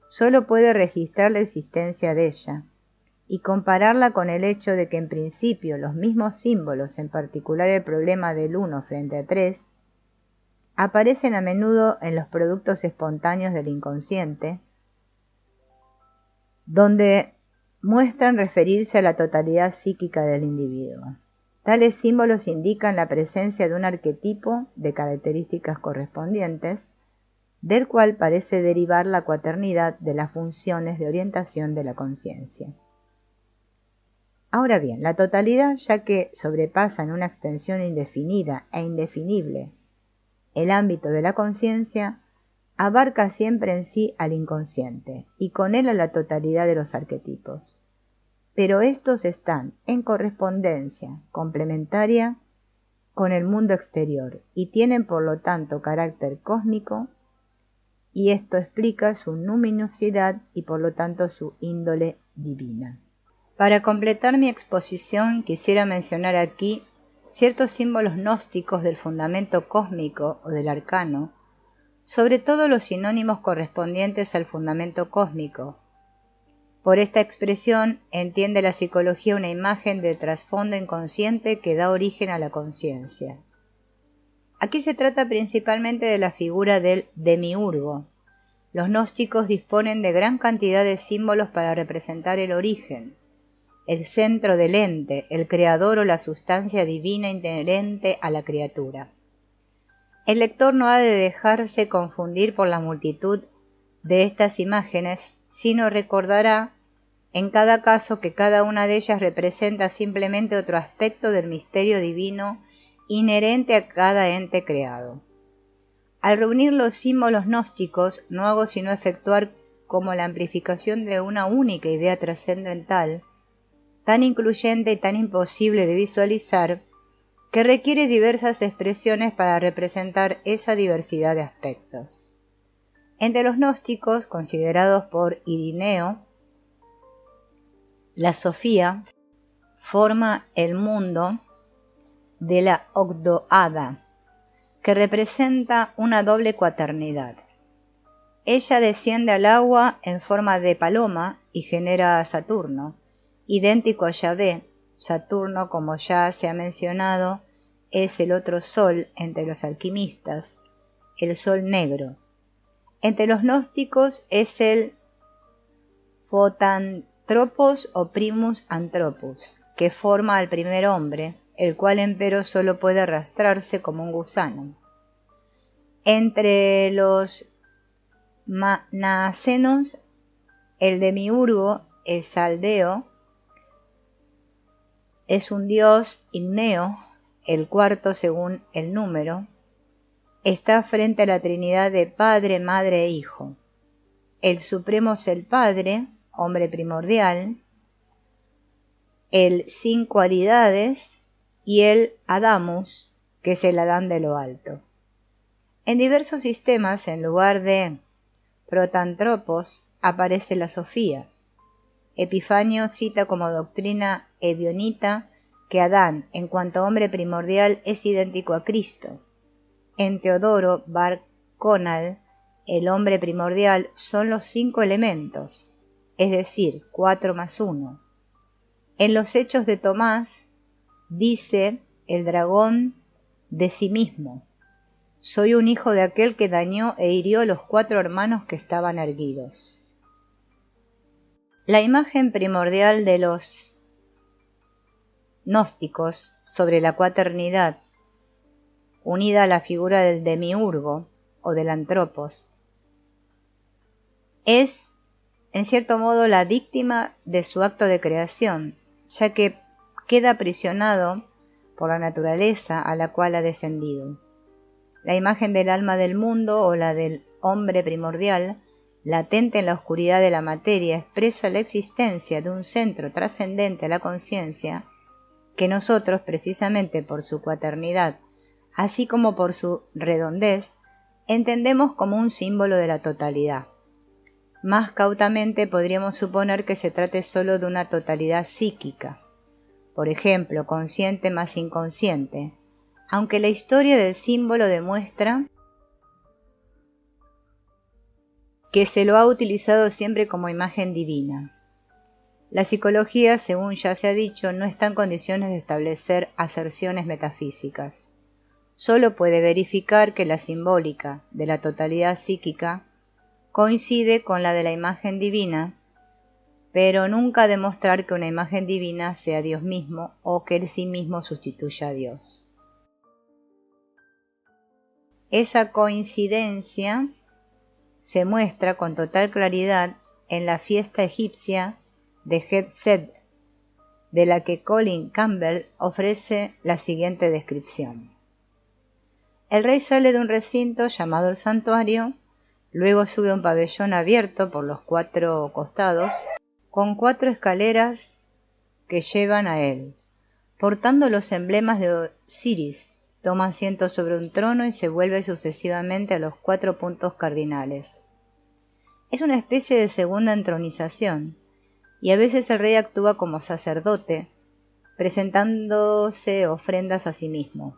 solo puede registrar la existencia de ella y compararla con el hecho de que en principio los mismos símbolos, en particular el problema del 1 frente a 3, aparecen a menudo en los productos espontáneos del inconsciente, donde muestran referirse a la totalidad psíquica del individuo. Tales símbolos indican la presencia de un arquetipo de características correspondientes, del cual parece derivar la cuaternidad de las funciones de orientación de la conciencia. Ahora bien, la totalidad, ya que sobrepasa en una extensión indefinida e indefinible el ámbito de la conciencia, abarca siempre en sí al inconsciente y con él a la totalidad de los arquetipos. Pero estos están en correspondencia complementaria con el mundo exterior y tienen por lo tanto carácter cósmico, y esto explica su luminosidad y por lo tanto su índole divina. Para completar mi exposición quisiera mencionar aquí ciertos símbolos gnósticos del fundamento cósmico o del arcano, sobre todo los sinónimos correspondientes al fundamento cósmico. Por esta expresión entiende la psicología una imagen de trasfondo inconsciente que da origen a la conciencia. Aquí se trata principalmente de la figura del demiurgo. Los gnósticos disponen de gran cantidad de símbolos para representar el origen, el centro del ente, el creador o la sustancia divina inherente a la criatura. El lector no ha de dejarse confundir por la multitud de estas imágenes, sino recordará en cada caso que cada una de ellas representa simplemente otro aspecto del misterio divino inherente a cada ente creado. Al reunir los símbolos gnósticos, no hago sino efectuar como la amplificación de una única idea trascendental, tan incluyente y tan imposible de visualizar, que requiere diversas expresiones para representar esa diversidad de aspectos. Entre los gnósticos, considerados por Irineo, la Sofía forma el mundo de la Ogdoada, que representa una doble cuaternidad. Ella desciende al agua en forma de paloma y genera a Saturno, idéntico a Yahvé. Saturno, como ya se ha mencionado, es el otro sol entre los alquimistas, el sol negro. Entre los gnósticos es el Photantropos o Primus Anthropus, que forma al primer hombre, el cual empero solo puede arrastrarse como un gusano. Entre los naacenos, el demiurgo, el Saldeo, es un dios igneo, el cuarto según el número. Está frente a la Trinidad de Padre, Madre e Hijo. El Supremo es el Padre, hombre primordial, el sin cualidades y el Adamus, que es el Adán de lo alto. En diversos sistemas, en lugar de Protantropos, aparece la Sofía. Epifanio cita como doctrina ebionita que Adán, en cuanto hombre primordial, es idéntico a Cristo. En Teodoro Bar Conal, el hombre primordial son los 5 elementos, es decir, 4 más 1. En los Hechos de Tomás, dice el dragón de sí mismo: soy un hijo de aquel que dañó e hirió a los 4 hermanos que estaban erguidos. La imagen primordial de los gnósticos sobre la cuaternidad, unida a la figura del demiurgo o del antropos, es, en cierto modo, la víctima de su acto de creación, ya que queda aprisionado por la naturaleza a la cual ha descendido. La imagen del alma del mundo o la del hombre primordial, latente en la oscuridad de la materia, expresa la existencia de un centro trascendente a la conciencia que nosotros, precisamente por su cuaternidad, así como por su redondez, entendemos como un símbolo de la totalidad. Más cautamente podríamos suponer que se trate solo de una totalidad psíquica, por ejemplo, consciente más inconsciente, aunque la historia del símbolo demuestra que se lo ha utilizado siempre como imagen divina. La psicología, según ya se ha dicho, no está en condiciones de establecer aserciones metafísicas. Solo puede verificar que la simbólica de la totalidad psíquica coincide con la de la imagen divina, pero nunca demostrar que una imagen divina sea Dios mismo o que Él sí mismo sustituya a Dios. Esa coincidencia se muestra con total claridad en la fiesta egipcia de Het-Sed, de la que Colin Campbell ofrece la siguiente descripción. El rey sale de un recinto llamado el santuario, luego sube a un pabellón abierto por los 4 costados, con 4 escaleras que llevan a él, portando los emblemas de Osiris. Toma asiento sobre un trono y se vuelve sucesivamente a los 4 puntos cardinales. Es una especie de segunda entronización, y a veces el rey actúa como sacerdote, presentándose ofrendas a sí mismo.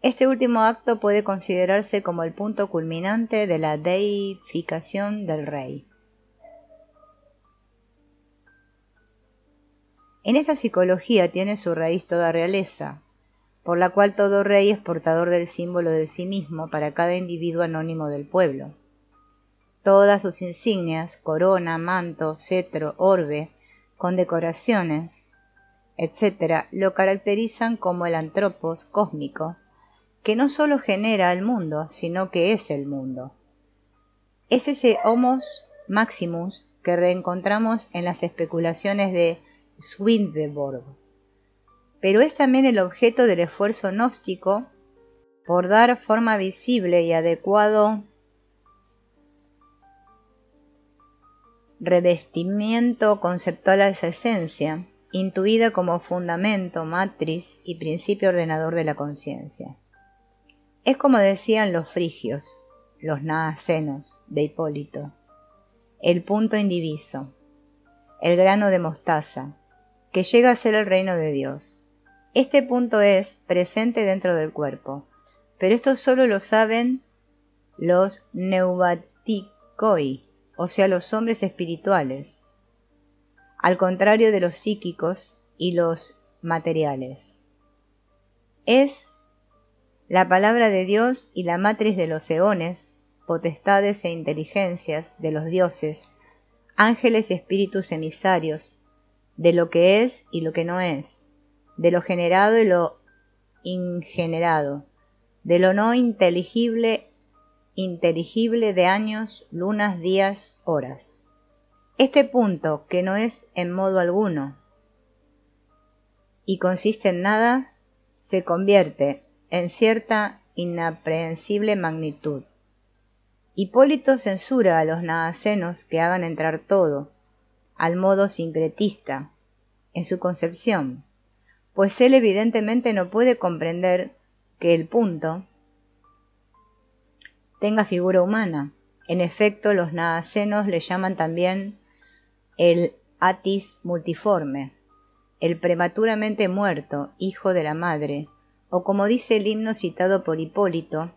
Este último acto puede considerarse como el punto culminante de la deificación del rey. En esta psicología tiene su raíz toda realeza, por la cual todo rey es portador del símbolo de sí mismo para cada individuo anónimo del pueblo. Todas sus insignias, corona, manto, cetro, orbe, condecoraciones, etc., lo caracterizan como el antropos cósmico, que no solo genera el mundo, sino que es el mundo. Es ese homos maximus que reencontramos en las especulaciones de Swedenborg, pero es también el objeto del esfuerzo gnóstico por dar forma visible y adecuado revestimiento conceptual a esa esencia, intuida como fundamento, matriz y principio ordenador de la conciencia. Es como decían los frigios, los naacenos de Hipólito, el punto indiviso, el grano de mostaza, que llega a ser el reino de Dios. Este punto es presente dentro del cuerpo, pero esto solo lo saben los pneumatikoi, o sea, los hombres espirituales, al contrario de los psíquicos y los materiales. Es la palabra de Dios y la matriz de los eones, potestades e inteligencias de los dioses, ángeles y espíritus emisarios, de lo que es y lo que no es, de lo generado y lo ingenerado, de lo no inteligible de años, lunas, días, horas. Este punto, que no es en modo alguno y consiste en nada, se convierte en cierta inaprehensible magnitud. Hipólito censura a los naacenos que hagan entrar todo, al modo sincretista, en su concepción, pues él evidentemente no puede comprender que el punto tenga figura humana. En efecto, los naacenos le llaman también el atis multiforme, el prematuramente muerto, hijo de la madre, o como dice el himno citado por Hipólito,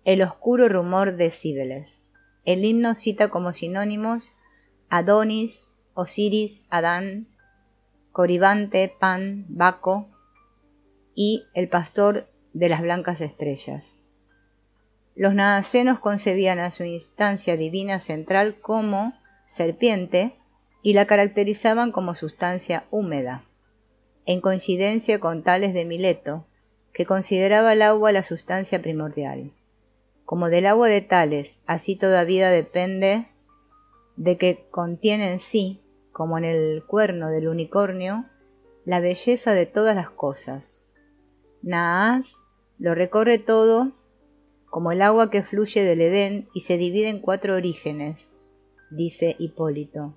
el oscuro rumor de Cíbeles. El himno cita como sinónimos Adonis, Osiris, Adán, Coribante, Pan, Baco y el pastor de las blancas estrellas. Los naacenos concebían a su instancia divina central como serpiente y la caracterizaban como sustancia húmeda, en coincidencia con Tales de Mileto, que consideraba el agua la sustancia primordial. Como del agua de Tales, así toda vida depende de que contiene en sí, como en el cuerno del unicornio, la belleza de todas las cosas. Naas lo recorre todo como el agua que fluye del Edén y se divide en 4 orígenes, dice Hipólito,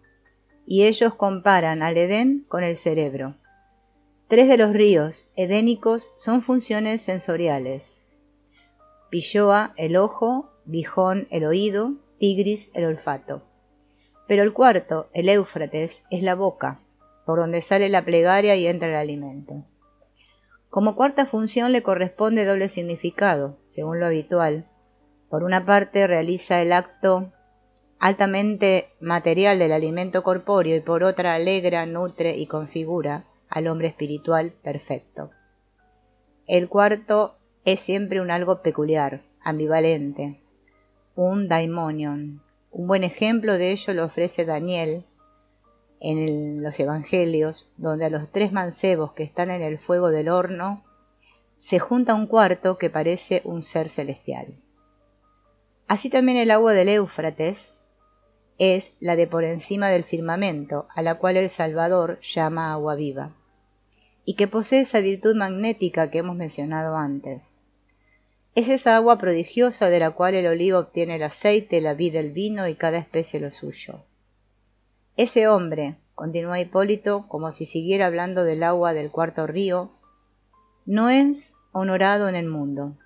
y ellos comparan al Edén con el cerebro. 3 de los ríos edénicos son funciones sensoriales: Pilloa, el ojo; Gihón, el oído; Tigris, el olfato. Pero el cuarto, el Éufrates, es la boca, por donde sale la plegaria y entra el alimento. Como cuarta función le corresponde doble significado, según lo habitual. Por una parte realiza el acto altamente material del alimento corpóreo y por otra alegra, nutre y configura al hombre espiritual perfecto. El cuarto es siempre un algo peculiar, ambivalente, un daimonion. Un buen ejemplo de ello lo ofrece Daniel en los Evangelios, donde a los 3 mancebos que están en el fuego del horno se junta un cuarto que parece un ser celestial. Así también el agua del Éufrates es la de por encima del firmamento, a la cual el Salvador llama agua viva, y que posee esa virtud magnética que hemos mencionado antes. Es esa agua prodigiosa de la cual el olivo obtiene el aceite, la vid el vino y cada especie lo suyo. Ese hombre, continúa Hipólito, como si siguiera hablando del agua del cuarto río, no es honorado en el mundo.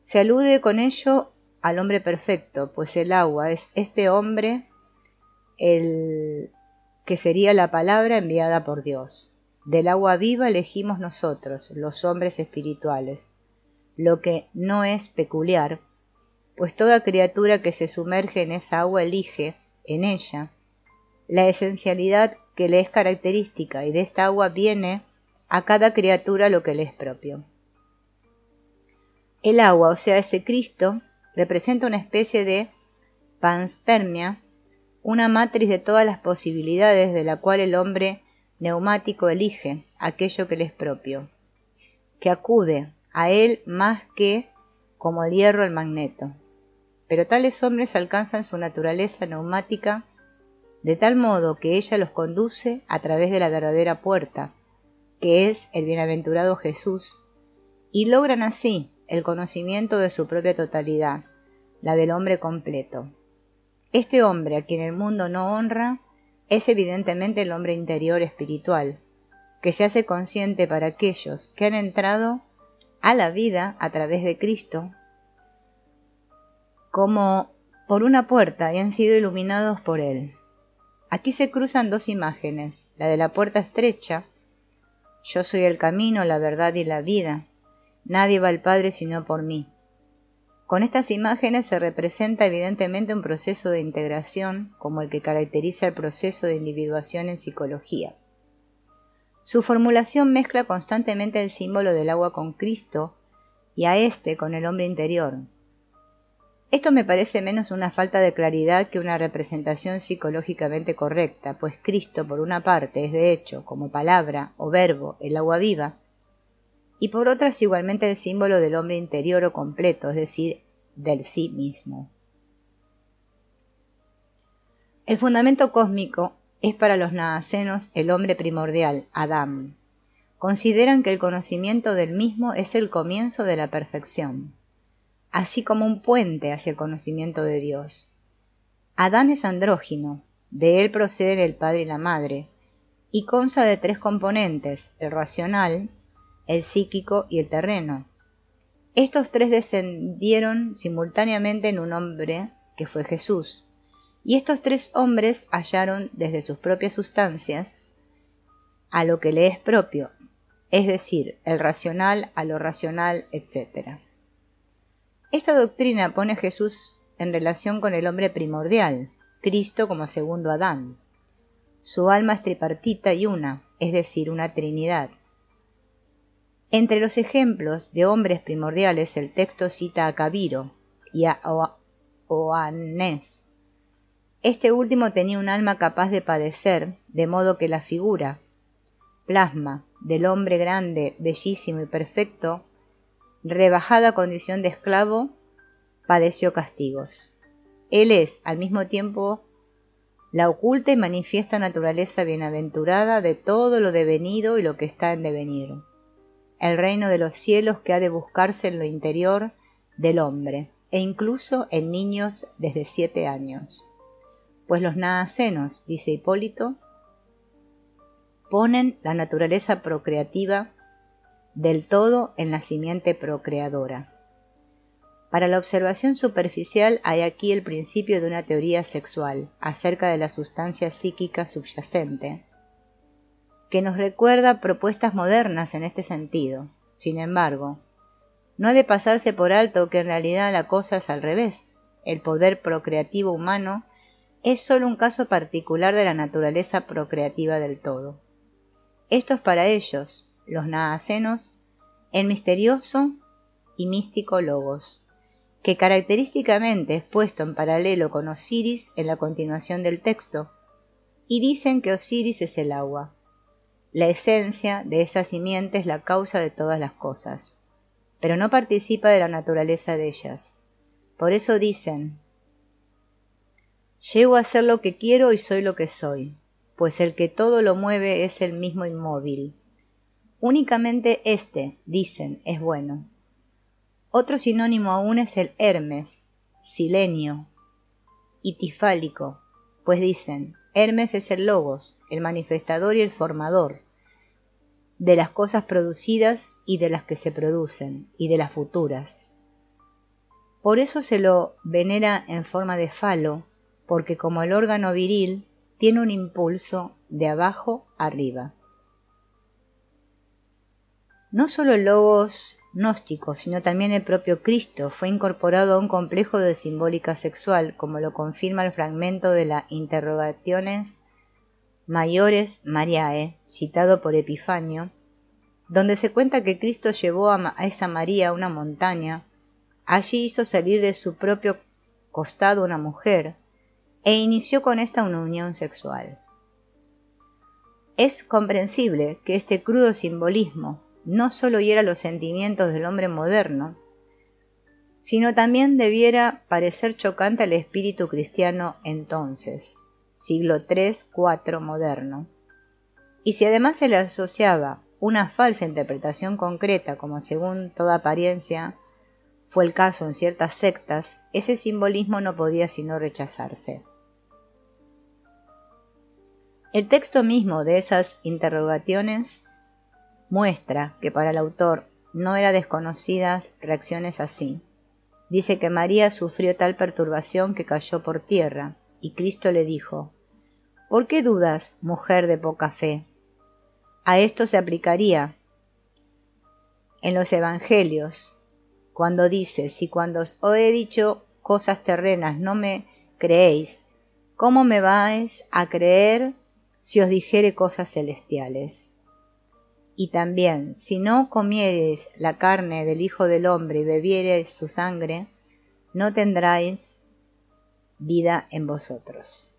Se alude con ello al hombre perfecto, pues el agua es este hombre, el que sería la palabra enviada por Dios. del agua viva elegimos nosotros, los hombres espirituales, lo que no es peculiar, pues toda criatura que se sumerge en esa agua elige, en ella, la esencialidad que le es característica, y de esta agua viene a cada criatura lo que le es propio. El agua, o sea, ese Cristo, representa una especie de panspermia, una matriz de todas las posibilidades de la cual el hombre neumático elige aquello que le es propio, que acude a él más que como el hierro al magneto. Pero tales hombres alcanzan su naturaleza neumática de tal modo que ella los conduce a través de la verdadera puerta, que es el bienaventurado Jesús, y logran así el conocimiento de su propia totalidad, la del hombre completo. Este hombre a quien el mundo no honra es evidentemente el hombre interior espiritual, que se hace consciente para aquellos que han entrado a la vida a través de Cristo, como por una puerta y han sido iluminados por él. Aquí se cruzan dos imágenes, la de la puerta estrecha, yo soy el camino, la verdad y la vida, nadie va al Padre sino por mí. Con estas imágenes se representa evidentemente un proceso de integración como el que caracteriza el proceso de individuación en psicología. Su formulación mezcla constantemente el símbolo del agua con Cristo y a éste con el hombre interior. Esto me parece menos una falta de claridad que una representación psicológicamente correcta, pues Cristo, por una parte, es de hecho, como palabra o verbo, el agua viva, y por otra es igualmente el símbolo del hombre interior o completo, es decir, del sí mismo. El fundamento cósmico es para los naacenos el hombre primordial, Adán. Consideran que el conocimiento del mismo es el comienzo de la perfección, así como un puente hacia el conocimiento de Dios. Adán es andrógino, de él proceden el padre y la madre, y consta de tres componentes, el racional, el psíquico y el terreno. Estos tres descendieron simultáneamente en un hombre que fue Jesús, y estos tres hombres hallaron desde sus propias sustancias a lo que le es propio, es decir, el racional a lo racional, etc. Esta doctrina pone a Jesús en relación con el hombre primordial, Cristo como segundo Adán. Su alma es tripartita y una, es decir, una trinidad. Entre los ejemplos de hombres primordiales el texto cita a Cabiro y a Oannes. Este último tenía un alma capaz de padecer, de modo que la figura, plasma, del hombre grande, bellísimo y perfecto, rebajada a condición de esclavo, padeció castigos. Él es, al mismo tiempo, la oculta y manifiesta naturaleza bienaventurada de todo lo devenido y lo que está en devenir, el reino de los cielos que ha de buscarse en lo interior del hombre, e incluso en niños desde 7 años. Pues los naacenos, dice Hipólito, ponen la naturaleza procreativa del todo en la simiente procreadora. Para la observación superficial hay aquí el principio de una teoría sexual acerca de la sustancia psíquica subyacente, que nos recuerda propuestas modernas en este sentido. Sin embargo, no ha de pasarse por alto que en realidad la cosa es al revés. El poder procreativo humano es solo un caso particular de la naturaleza procreativa del todo. Esto es para ellos, los naacenos, el misterioso y místico logos, que característicamente es puesto en paralelo con Osiris en la continuación del texto, y dicen que Osiris es el agua. La esencia de esa simiente es la causa de todas las cosas, pero no participa de la naturaleza de ellas. Por eso dicen: llego a ser lo que quiero y soy lo que soy, pues el que todo lo mueve es el mismo inmóvil. Únicamente éste, dicen, es bueno. Otro sinónimo aún es el Hermes, silenio y tifálico, pues dicen, Hermes es el logos, el manifestador y el formador de las cosas producidas y de las que se producen, y de las futuras. Por eso se lo venera en forma de falo, porque como el órgano viril tiene un impulso de abajo arriba. No solo el logos gnóstico, sino también el propio Cristo fue incorporado a un complejo de simbólica sexual, como lo confirma el fragmento de la Interrogationes Maiores Mariae, citado por Epifanio, donde se cuenta que Cristo llevó a esa María a una montaña, allí hizo salir de su propio costado una mujer, e inició con esta una unión sexual. Es comprensible que este crudo simbolismo no solo hiera los sentimientos del hombre moderno, sino también debiera parecer chocante al espíritu cristiano entonces, siglo III-IV moderno. Y si además se le asociaba una falsa interpretación concreta, como según toda apariencia fue el caso en ciertas sectas, ese simbolismo no podía sino rechazarse. El texto mismo de esas interrogaciones muestra que para el autor no eran desconocidas reacciones así. Dice que María sufrió tal perturbación que cayó por tierra, y Cristo le dijo: ¿Por qué dudas, mujer de poca fe? A esto se aplicaría en los evangelios, cuando dice: si cuando os he dicho cosas terrenas no me creéis, ¿cómo me vais a creer si os dijere cosas celestiales? Y también, si no comiereis la carne del Hijo del Hombre y bebiereis su sangre, no tendráis vida en vosotros.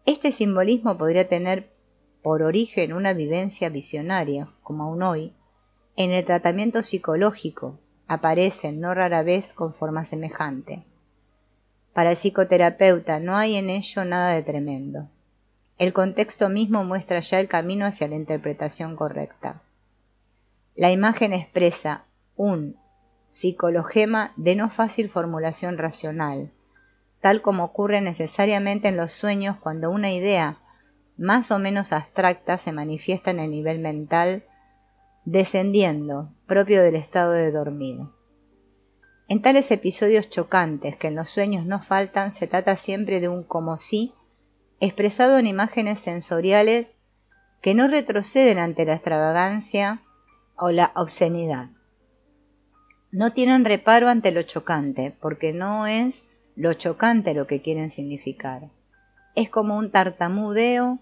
Este simbolismo podría tener por origen una vivencia visionaria, como aún hoy, en el tratamiento psicológico aparecen no rara vez con forma semejante. Para el psicoterapeuta no hay en ello nada de tremendo. El contexto mismo muestra ya el camino hacia la interpretación correcta. La imagen expresa un psicologema de no fácil formulación racional, tal como ocurre necesariamente en los sueños cuando una idea más o menos abstracta se manifiesta en el nivel mental, descendiendo, propio del estado de dormido. En tales episodios chocantes que en los sueños no faltan, se trata siempre de un como si, expresado en imágenes sensoriales que no retroceden ante la extravagancia o la obscenidad. No tienen reparo ante lo chocante, porque no es lo chocante lo que quieren significar. Es como un tartamudeo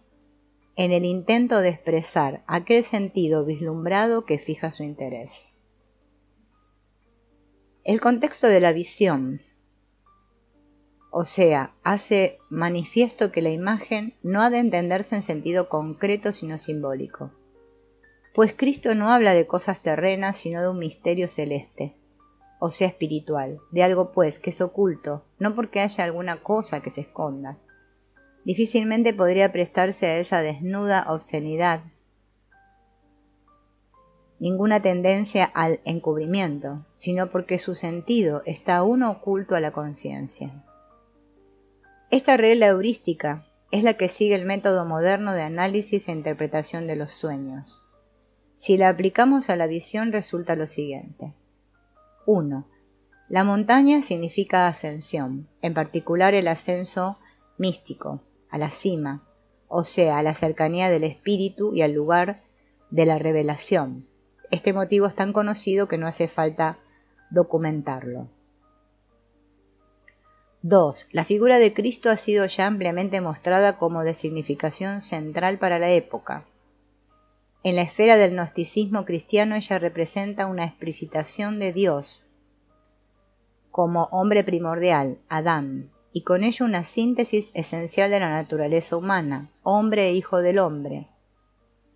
en el intento de expresar aquel sentido vislumbrado que fija su interés. El contexto de la visión, o sea, hace manifiesto que la imagen no ha de entenderse en sentido concreto sino simbólico, pues Cristo no habla de cosas terrenas sino de un misterio celeste, o sea espiritual, de algo pues que es oculto, no porque haya alguna cosa que se esconda. Difícilmente podría prestarse a esa desnuda obscenidad ninguna tendencia al encubrimiento, sino porque su sentido está aún oculto a la conciencia. Esta regla heurística es la que sigue el método moderno de análisis e interpretación de los sueños. Si la aplicamos a la visión resulta lo siguiente. 1. La montaña significa ascensión, en particular el ascenso místico, a la cima, o sea, a la cercanía del espíritu y al lugar de la revelación. Este motivo es tan conocido que no hace falta documentarlo. 2. La figura de Cristo ha sido ya ampliamente mostrada como de significación central para la época. En la esfera del gnosticismo cristiano ella representa una explicitación de Dios como hombre primordial, Adán, y con ello una síntesis esencial de la naturaleza humana, hombre e hijo del hombre.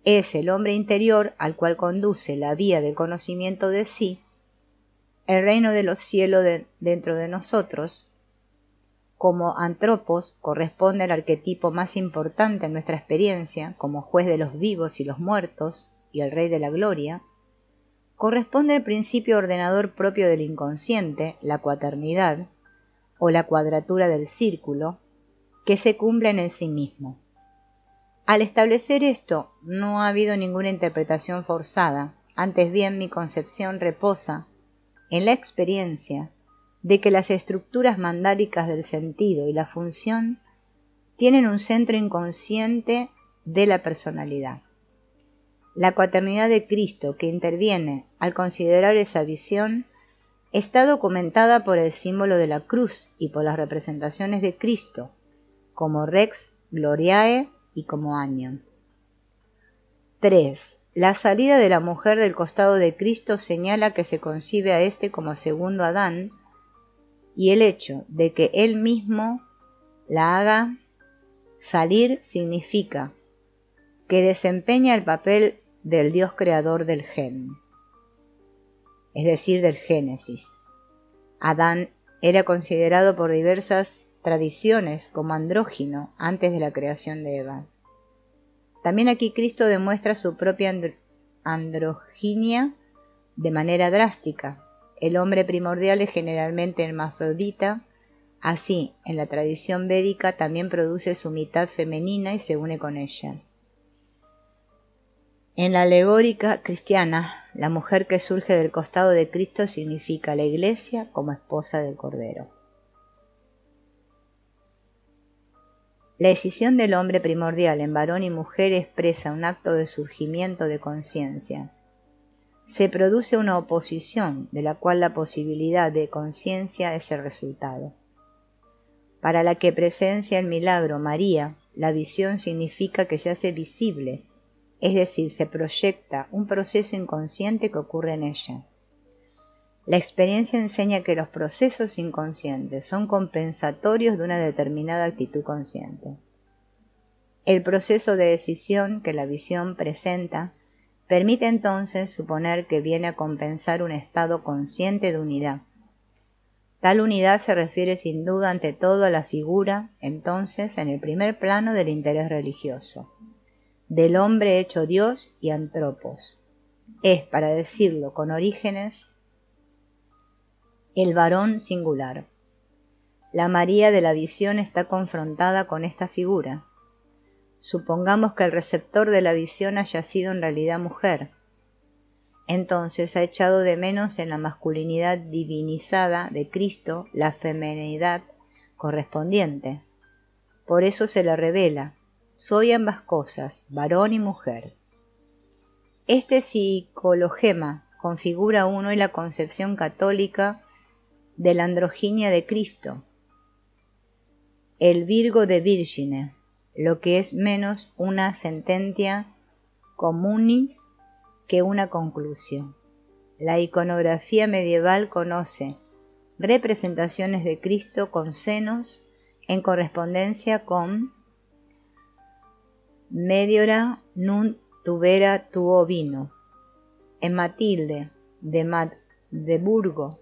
Es el hombre interior al cual conduce la vía del conocimiento de sí, el reino de los cielos dentro de nosotros. Como antropos corresponde al arquetipo más importante en nuestra experiencia, como juez de los vivos y los muertos, y el rey de la gloria, corresponde al principio ordenador propio del inconsciente, la cuaternidad, o la cuadratura del círculo, que se cumple en el sí mismo. Al establecer esto, no ha habido ninguna interpretación forzada, antes bien mi concepción reposa en la experiencia de que las estructuras mandálicas del sentido y la función tienen un centro inconsciente de la personalidad. La cuaternidad de Cristo que interviene al considerar esa visión está documentada por el símbolo de la cruz y por las representaciones de Cristo, como Rex Gloriae y como Agnum. 3. La salida de la mujer del costado de Cristo señala que se concibe a éste como segundo Adán, y el hecho de que él mismo la haga salir significa que desempeña el papel del Dios creador del gen, es decir, del Génesis. Adán era considerado por diversas tradiciones como andrógino antes de la creación de Eva. También aquí Cristo demuestra su propia androginia de manera drástica. El hombre primordial es generalmente hermafrodita, así en la tradición védica también produce su mitad femenina y se une con ella. En la alegórica cristiana, la mujer que surge del costado de Cristo significa la Iglesia como esposa del Cordero. La escisión del hombre primordial en varón y mujer expresa un acto de surgimiento de conciencia. Se produce una oposición de la cual la posibilidad de conciencia es el resultado. Para la que presencia el milagro María, la visión significa que se hace visible, es decir, se proyecta un proceso inconsciente que ocurre en ella. La experiencia enseña que los procesos inconscientes son compensatorios de una determinada actitud consciente. El proceso de decisión que la visión presenta permite entonces suponer que viene a compensar un estado consciente de unidad. Tal unidad se refiere sin duda ante todo a la figura, entonces, en el primer plano del interés religioso, del hombre hecho Dios y antropos. Es, para decirlo con Orígenes, el varón singular. La María de la visión está confrontada con esta figura. Supongamos que el receptor de la visión haya sido en realidad mujer. Entonces ha echado de menos en la masculinidad divinizada de Cristo la feminidad correspondiente. Por eso se le revela: soy ambas cosas, varón y mujer. Este psicologema configura aún hoy la concepción católica de la androginia de Cristo, el Virgo de Virgine, lo que es menos una sententia communis que una conclusión. La iconografía medieval conoce representaciones de Cristo con senos en correspondencia con Mediora nun tubera tuo vino. En Matilde de Magdeburgo,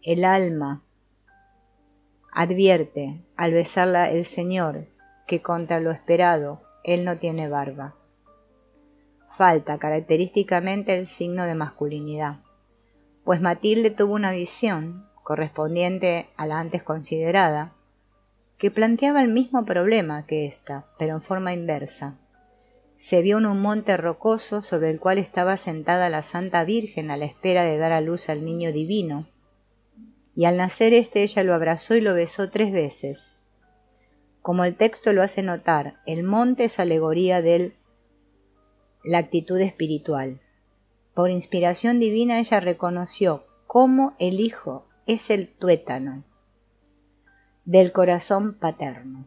el alma advierte al besarla el Señor que contra lo esperado él no tiene barba. Falta característicamente el signo de masculinidad, pues Matilde tuvo una visión, correspondiente a la antes considerada, que planteaba el mismo problema que ésta, pero en forma inversa. Se vio en un monte rocoso sobre el cual estaba sentada la Santa Virgen a la espera de dar a luz al niño divino, y al nacer ella lo abrazó y lo besó 3 veces. Como el texto lo hace notar, el monte es alegoría de la actitud espiritual. Por inspiración divina ella reconoció cómo el Hijo es el tuétano del corazón paterno.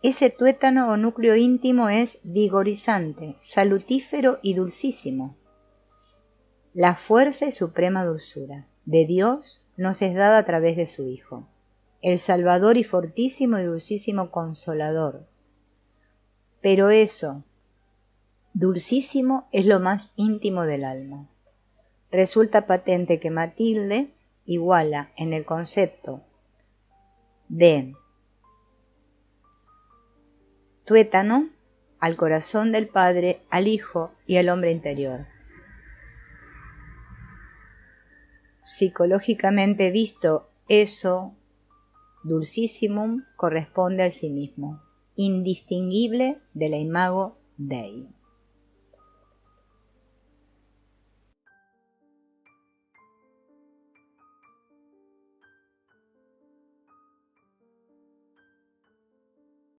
Ese tuétano o núcleo íntimo es vigorizante, salutífero y dulcísimo. La fuerza y suprema dulzura de Dios nos es dada a través de su Hijo, el Salvador y fortísimo y dulcísimo Consolador. Pero eso, dulcísimo, es lo más íntimo del alma. Resulta patente que Matilde iguala en el concepto de tuétano al corazón del Padre, al Hijo y al hombre interior. Psicológicamente visto, eso, dulcissimum, corresponde al sí mismo, indistinguible de la imago Dei.